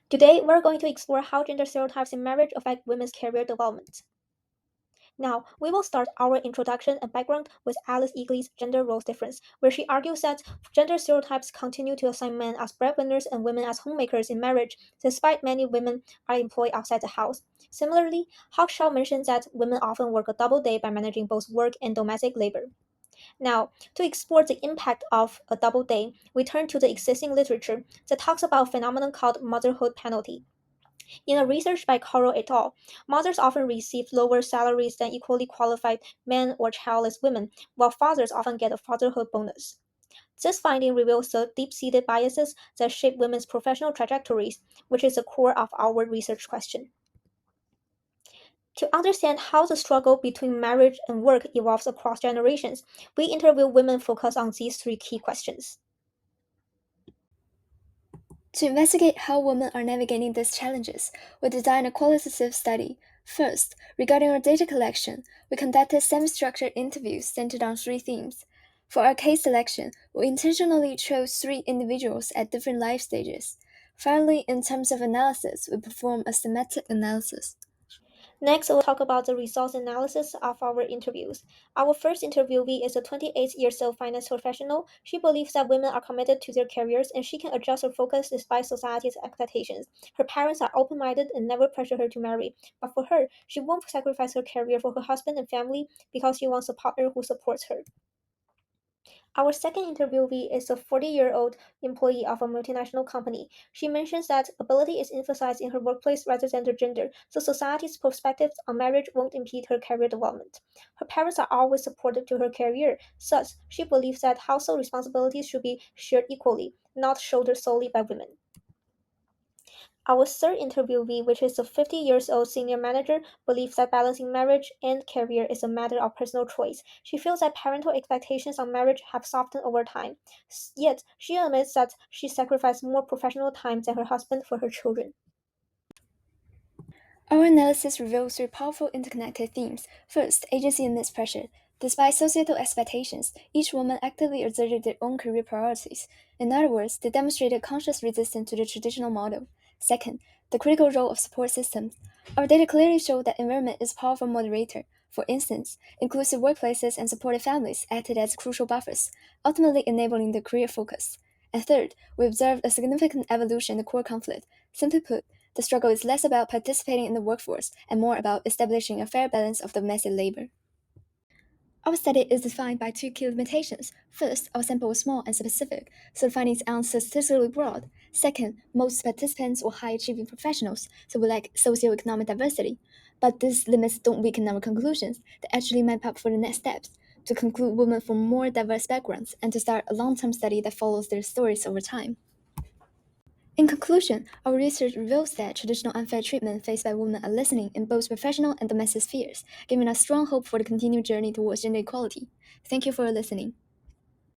Today, we're going to explore how gender stereotypes in marriage affect women's career development. Now, we will start our introduction and background with Alice Eagly's Gender Roles Difference, where she argues that gender stereotypes continue to assign men as breadwinners and women as homemakers in marriage, despite many women are employed outside the house. Similarly, Hawkshaw mentions that women often work a double day by managing both work and domestic labor. Now, to explore the impact of a double day, we turn to the existing literature that talks about a phenomenon called motherhood penalty. In a research by Coro et al., mothers often receive lower salaries than equally qualified men or childless women, while fathers often get a fatherhood bonus. This finding reveals the deep seated biases that shape women's professional trajectories, which is the core of our research question. To understand how the struggle between marriage and work evolves across generations, we interview women focused on these three key questions. To investigate how women are navigating these challenges, we designed a qualitative study. First, regarding our data collection, we conducted semi-structured interviews centered on three themes. For our case selection, we intentionally chose three individuals at different life stages. Finally, in terms of analysis, we performed a semantic analysis. Next, we'll talk about the results analysis of our interviews. Our first interviewee is a 28 years old finance professional. She believes that women are committed to their careers and she can adjust her focus despite society's expectations. Her parents are open minded and never pressure her to marry. But for her, she won't sacrifice her career for her husband and family because she wants a partner who supports her. Our second interviewee is a 40-year-old employee of a multinational company. She mentions that ability is emphasized in her workplace rather than her gender, so society's perspectives on marriage won't impede her career development. Her parents are always supportive to her career, thus, she believes that household responsibilities should be shared equally, not shouldered solely by women. Our third interviewee, which is a 50 years old senior manager, believes that balancing marriage and career is a matter of personal choice. She feels that parental expectations on marriage have softened over time. Yet, she admits that she sacrificed more professional time than her husband for her children. Our analysis reveals three powerful interconnected themes. First, agency amidst pressure. Despite societal expectations, each woman actively asserted their own career priorities. In other words, they demonstrated conscious resistance to the traditional model. Second, the critical role of support systems. Our data clearly show that environment is a powerful moderator. For instance, inclusive workplaces and supportive families acted as crucial buffers, ultimately enabling the career focus. And third, we observed a significant evolution in the core conflict. Simply put, the struggle is less about participating in the workforce and more about establishing a fair balance of domestic labor. Our study is defined by two key limitations. First, our sample was small and specific, so the findings aren't statistically broad. Second, most participants were high achieving professionals, so we lack socioeconomic diversity. But these limits don't weaken our conclusions, they actually map up for the next steps to conclude women from more diverse backgrounds and to start a long term study that follows their stories over time. In conclusion, our research reveals that traditional unfair treatment faced by women are lessening in both professional and domestic spheres, giving us strong hope for the continued journey towards gender equality. Thank you for listening.